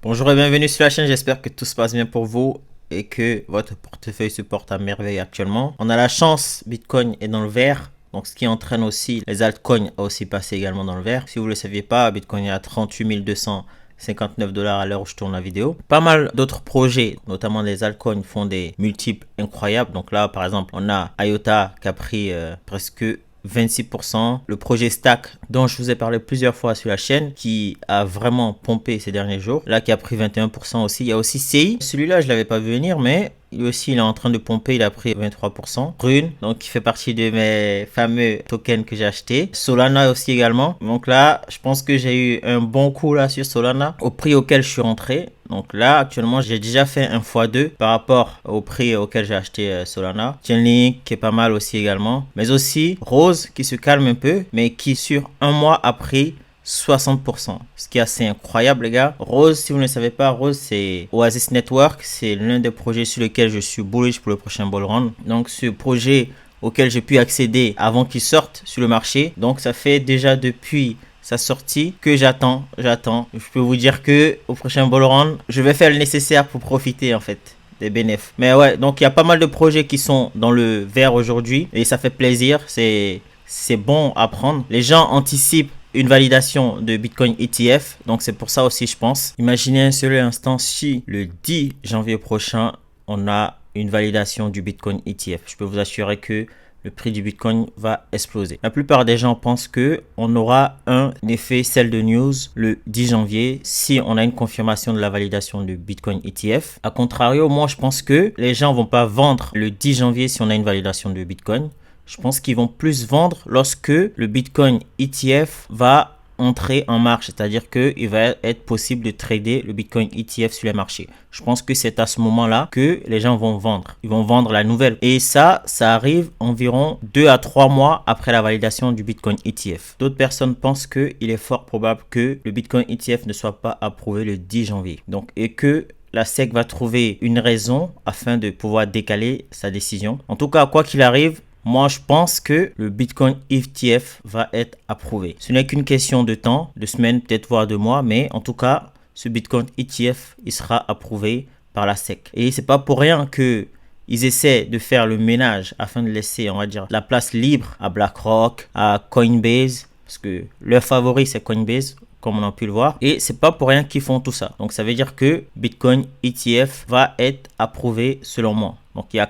Bonjour et bienvenue sur la chaîne, j'espère que tout se passe bien pour vous et que votre portefeuille se porte à merveille actuellement. On a la chance, Bitcoin est dans le vert, donc ce qui entraîne aussi les altcoins à aussi passer également dans le vert. Si vous ne le saviez pas, Bitcoin est à 38 259 $ à l'heure où je tourne la vidéo. Pas mal d'autres projets, notamment les altcoins, font des multiples incroyables. Donc là, par exemple, on a IOTA qui a pris presque 26%. Le projet Stack, dont je vous ai parlé plusieurs fois sur la chaîne, qui a vraiment pompé ces derniers jours, là qui a pris 21% aussi. Il y a aussi CI, celui-là je l'avais pas vu venir, mais lui aussi il est en train de pomper, il a pris 23%. Rune, donc qui fait partie de mes fameux tokens que j'ai acheté. Solana aussi également. Donc là, je pense que j'ai eu un bon coup là sur Solana, au prix auquel je suis rentré. Donc là, actuellement, j'ai déjà fait un x2 par rapport au prix auquel j'ai acheté Solana. Chainlink qui est pas mal aussi également. Mais aussi Rose qui se calme un peu, mais qui sur un mois a pris 60%. Ce qui est assez incroyable, les gars. Rose, si vous ne le savez pas, Rose, c'est Oasis Network. C'est l'un des projets sur lesquels je suis bullish pour le prochain bull run. Donc, ce projet auquel j'ai pu accéder avant qu'il sorte sur le marché. Donc, ça fait déjà depuis sa sortie que j'attends. Je peux vous dire que au prochain bull run, je vais faire le nécessaire pour profiter en fait des bénéfices. Mais ouais, donc il y a pas mal de projets qui sont dans le vert aujourd'hui et ça fait plaisir. C'est bon à prendre. Les gens anticipent une validation de Bitcoin ETF. Donc c'est pour ça aussi je pense. Imaginez un seul instant si le 10 janvier prochain, on a une validation du Bitcoin ETF. Je peux vous assurer que le prix du Bitcoin va exploser. La plupart des gens pensent que on aura un effet sell de news le 10 janvier si on a une confirmation de la validation du Bitcoin ETF. A contrario, moi je pense que les gens vont pas vendre le 10 janvier si on a une validation de Bitcoin. Je pense qu'ils vont plus vendre lorsque le Bitcoin ETF va entrer en marche, c'est-à-dire qu'il va être possible de trader le Bitcoin ETF sur les marchés. Je pense que c'est à ce moment-là que les gens vont vendre. Ils vont vendre la nouvelle. Et ça arrive environ 2 à 3 mois après la validation du Bitcoin ETF. D'autres personnes pensent qu'il est fort probable que le Bitcoin ETF ne soit pas approuvé le 10 janvier. Donc, et que la SEC va trouver une raison afin de pouvoir décaler sa décision. En tout cas, quoi qu'il arrive, moi, je pense que le Bitcoin ETF va être approuvé. Ce n'est qu'une question de temps, de semaines, peut-être voire de mois, mais en tout cas, ce Bitcoin ETF, il sera approuvé par la SEC. Et c'est pas pour rien que ils essaient de faire le ménage afin de laisser, on va dire, la place libre à BlackRock, à Coinbase, parce que leur favori, c'est Coinbase, comme on a pu le voir. Et c'est pas pour rien qu'ils font tout ça. Donc, ça veut dire que Bitcoin ETF va être approuvé selon moi. Donc, il y a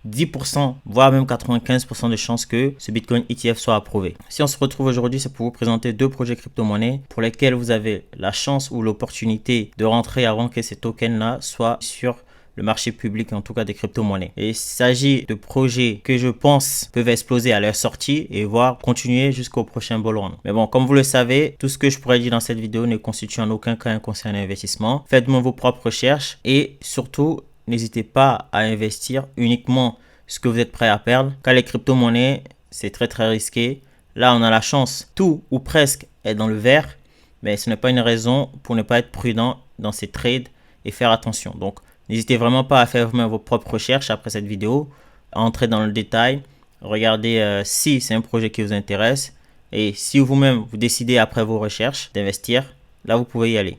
10%, voire même 95% de chances que ce Bitcoin ETF soit approuvé. Si on se retrouve aujourd'hui, c'est pour vous présenter deux projets crypto-monnaies pour lesquels vous avez la chance ou l'opportunité de rentrer avant que ces tokens-là soient sur le marché public, en tout cas des crypto-monnaies. Et il s'agit de projets que je pense peuvent exploser à leur sortie et voire continuer jusqu'au prochain bull run. Mais bon, comme vous le savez, tout ce que je pourrais dire dans cette vidéo ne constitue en aucun cas un conseil d'investissement. Faites-moi vos propres recherches et surtout, n'hésitez pas à investir uniquement ce que vous êtes prêt à perdre. Car les crypto-monnaies, c'est très risqué. Là, on a la chance, tout ou presque est dans le vert. Mais ce n'est pas une raison pour ne pas être prudent dans ces trades et faire attention. Donc, n'hésitez vraiment pas à faire vous-même vos propres recherches après cette vidéo. À entrer dans le détail. Regardez si c'est un projet qui vous intéresse. Et si vous-même, vous décidez après vos recherches d'investir, là, vous pouvez y aller.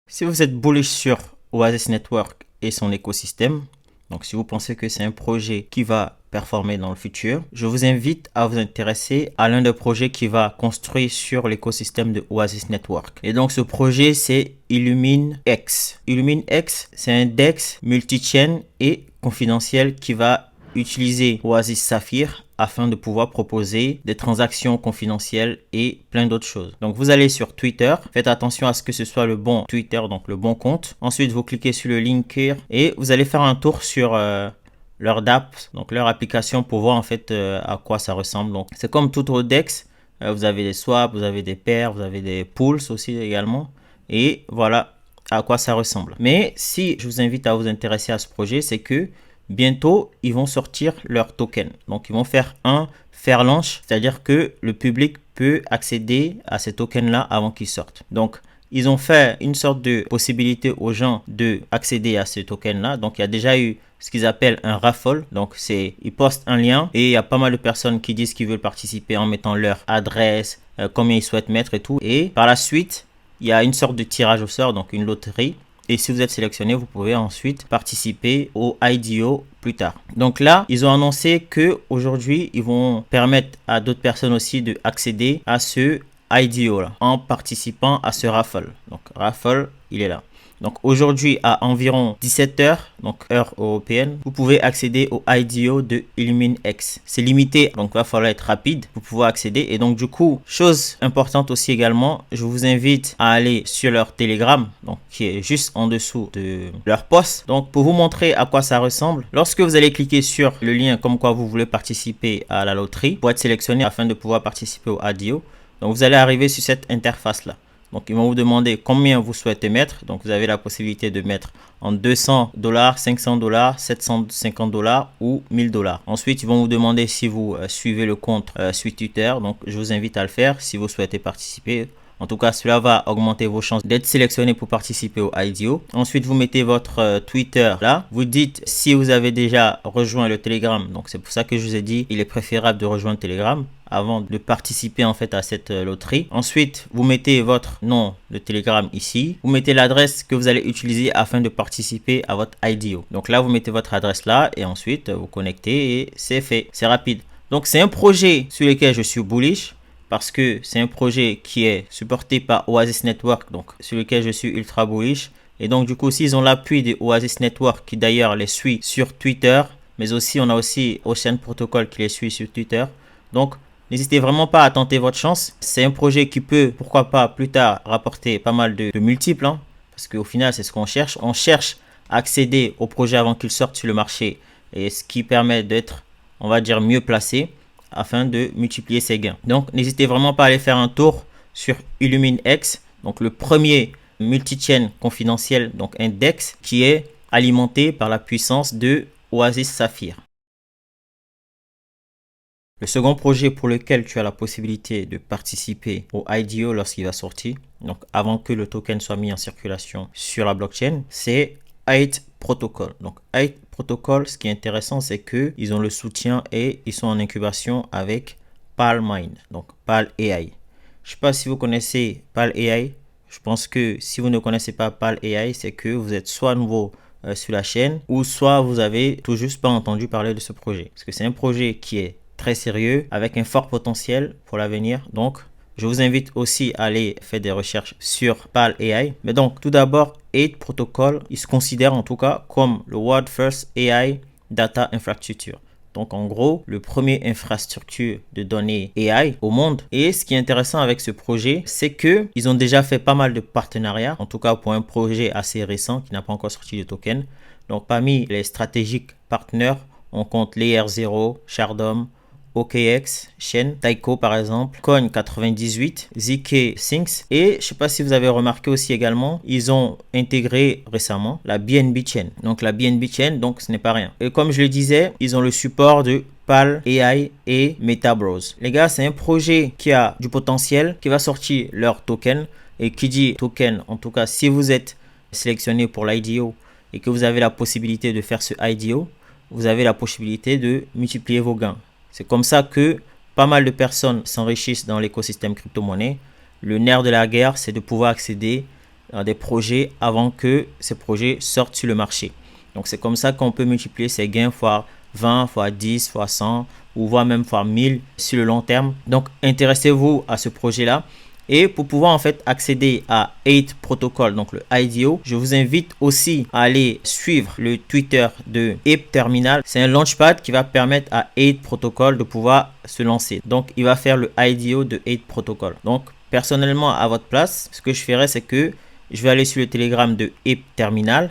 Si vous êtes bullish sur Oasis Network et son écosystème, donc si vous pensez que c'est un projet qui va performer dans le futur, je vous invite à vous intéresser à l'un des projets qui va construire sur l'écosystème de Oasis Network. Et donc ce projet, c'est IllumineX. IllumineX, c'est un DEX multi-chain et confidentiel qui va utiliser Oasis Sapphire afin de pouvoir proposer des transactions confidentielles et plein d'autres choses. Donc vous allez sur Twitter, faites attention à ce que ce soit le bon Twitter, donc le bon compte. Ensuite vous cliquez sur le link here et vous allez faire un tour sur leur DApp, donc leur application pour voir en fait à quoi ça ressemble. Donc c'est comme tout autre DEX, vous avez des swaps, vous avez des pairs, vous avez des pools aussi également et voilà à quoi ça ressemble. Mais si je vous invite à vous intéresser à ce projet, c'est que bientôt, ils vont sortir leur token. Donc, ils vont faire un fair launch, c'est-à-dire que le public peut accéder à ces tokens-là avant qu'ils sortent. Donc, ils ont fait une sorte de possibilité aux gens de accéder à ces tokens-là. Donc, il y a déjà eu ce qu'ils appellent un raffle. Donc, ils postent un lien et il y a pas mal de personnes qui disent qu'ils veulent participer en mettant leur adresse, combien ils souhaitent mettre et tout. Et par la suite, il y a une sorte de tirage au sort, donc une loterie. Et si vous êtes sélectionné, vous pouvez ensuite participer au IDO plus tard. Donc là, ils ont annoncé que aujourd'hui, ils vont permettre à d'autres personnes aussi d'accéder à ce IDO là en participant à ce raffle. Donc raffle, il est là. Donc aujourd'hui à environ 17h, donc heure européenne, vous pouvez accéder au IDO de IllumineX. C'est limité, donc il va falloir être rapide pour pouvoir accéder. Et donc du coup, chose importante aussi également, je vous invite à aller sur leur Telegram, donc qui est juste en dessous de leur post. Donc pour vous montrer à quoi ça ressemble, lorsque vous allez cliquer sur le lien comme quoi vous voulez participer à la loterie pour être sélectionné afin de pouvoir participer au IDO, donc vous allez arriver sur cette interface là. Donc, ils vont vous demander combien vous souhaitez mettre. Donc, vous avez la possibilité de mettre en $200, $500, $750 ou $1000. Ensuite, ils vont vous demander si vous suivez le compte sur Twitter. Donc, je vous invite à le faire si vous souhaitez participer. En tout cas, cela va augmenter vos chances d'être sélectionné pour participer au IDO. Ensuite, vous mettez votre Twitter là. Vous dites si vous avez déjà rejoint le Telegram. Donc, c'est pour ça que je vous ai dit, il est préférable de rejoindre Telegram avant de participer en fait à cette loterie. Ensuite, vous mettez votre nom de Telegram ici. Vous mettez l'adresse que vous allez utiliser afin de participer à votre IDO. Donc là, vous mettez votre adresse là et ensuite vous connectez et c'est fait. C'est rapide. Donc, c'est un projet sur lequel je suis bullish, parce que c'est un projet qui est supporté par Oasis Network, donc sur lequel je suis ultra bullish. Et donc du coup, s'ils ont l'appui de Oasis Network, qui d'ailleurs les suit sur Twitter, mais aussi on a aussi Ocean Protocol qui les suit sur Twitter. Donc n'hésitez vraiment pas à tenter votre chance. C'est un projet qui peut, pourquoi pas, plus tard rapporter pas mal de multiples, hein, parce qu'au final, c'est ce qu'on cherche. On cherche à accéder au projet avant qu'il sorte sur le marché, et ce qui permet d'être, on va dire, mieux placé, afin de multiplier ses gains. Donc, n'hésitez vraiment pas à aller faire un tour sur IllumineX, donc le premier multi-chain confidentiel, donc index, qui est alimenté par la puissance de Oasis Sapphire. Le second projet pour lequel tu as la possibilité de participer au IDO lorsqu'il va sortir, donc avant que le token soit mis en circulation sur la blockchain, c'est 8 Protocol. Donc 8 Protocol, ce qui est intéressant, c'est que ils ont le soutien et ils sont en incubation avec PalMind, donc Pal AI. Je ne sais pas si vous connaissez Pal AI. Je pense que si vous ne connaissez pas Pal AI, c'est que vous êtes soit nouveau sur la chaîne ou soit vous avez tout juste pas entendu parler de ce projet. Parce que c'est un projet qui est très sérieux avec un fort potentiel pour l'avenir. Donc, je vous invite aussi à aller faire des recherches sur Pal AI. Mais donc, tout d'abord, 8 Protocol, il se considère en tout cas comme le World First AI Data Infrastructure. Donc, en gros, le premier infrastructure de données AI au monde. Et ce qui est intéressant avec ce projet, c'est que ils ont déjà fait pas mal de partenariats, en tout cas pour un projet assez récent qui n'a pas encore sorti de token. Donc, parmi les stratégiques partenaires, on compte Layer 0, Shardom, OKX, Shen, Taiko par exemple, Coin98, ZK Things et je sais pas si vous avez remarqué aussi également, ils ont intégré récemment la BNB Chain. Donc la BNB Chain, donc ce n'est pas rien. Et comme je le disais, ils ont le support de Pal AI et Metabros. Les gars, c'est un projet qui a du potentiel, qui va sortir leur token et qui dit token, en tout cas si vous êtes sélectionné pour l'IDO et que vous avez la possibilité de faire ce IDO, vous avez la possibilité de multiplier vos gains. C'est comme ça que pas mal de personnes s'enrichissent dans l'écosystème crypto-monnaie. Le nerf de la guerre, c'est de pouvoir accéder à des projets avant que ces projets sortent sur le marché. Donc, c'est comme ça qu'on peut multiplier ses gains fois 20, fois 10, fois 100 ou voire même fois 1000 sur le long terme. Donc, intéressez-vous à ce projet-là. Et pour pouvoir en fait accéder à 8 Protocol, donc le IDO, je vous invite aussi à aller suivre le Twitter de Ape Terminal. C'est un launchpad qui va permettre à 8 Protocol de pouvoir se lancer. Donc, il va faire le IDO de 8 Protocol. Donc, personnellement, à votre place, ce que je ferais, c'est que je vais aller sur le Telegram de Ape Terminal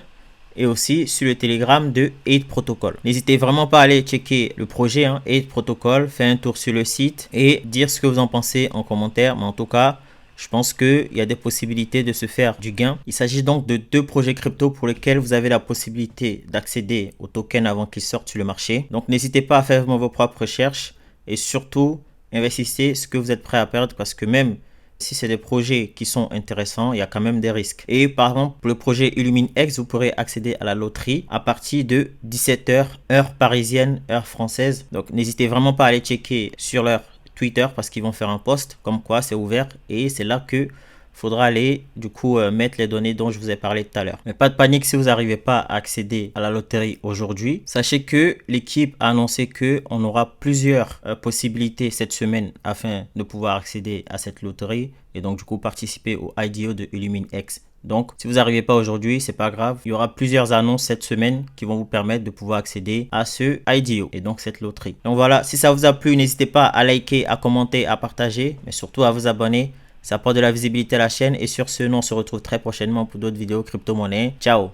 et aussi sur le Telegram de 8 Protocol. N'hésitez vraiment pas à aller checker le projet 8 Protocol, faire un tour sur le site et dire ce que vous en pensez en commentaire. Mais en tout cas, je pense qu'il y a des possibilités de se faire du gain. Il s'agit donc de 2 projets crypto pour lesquels vous avez la possibilité d'accéder au token avant qu'ils sortent sur le marché. Donc n'hésitez pas à faire vos propres recherches et surtout investissez ce que vous êtes prêt à perdre parce que même si c'est des projets qui sont intéressants, il y a quand même des risques. Et par exemple, pour le projet IllumineX, vous pourrez accéder à la loterie à partir de 17h, heure parisienne, heure française. Donc, n'hésitez vraiment pas à aller checker sur leur Twitter parce qu'ils vont faire un post comme quoi c'est ouvert et c'est là que faudra aller du coup mettre les données dont je vous ai parlé tout à l'heure. Mais pas de panique si vous n'arrivez pas à accéder à la loterie aujourd'hui. Sachez que l'équipe a annoncé que on aura plusieurs possibilités cette semaine afin de pouvoir accéder à cette loterie et donc du coup participer au IDO de Illuminex. Donc, si vous n'arrivez pas aujourd'hui, c'est pas grave. Il y aura plusieurs annonces cette semaine qui vont vous permettre de pouvoir accéder à ce IDO et donc cette loterie. Donc voilà, si ça vous a plu, n'hésitez pas à liker, à commenter, à partager, mais surtout à vous abonner. Ça apporte de la visibilité à la chaîne. Et sur ce, nous on se retrouve très prochainement pour d'autres vidéos crypto-monnaie. Ciao!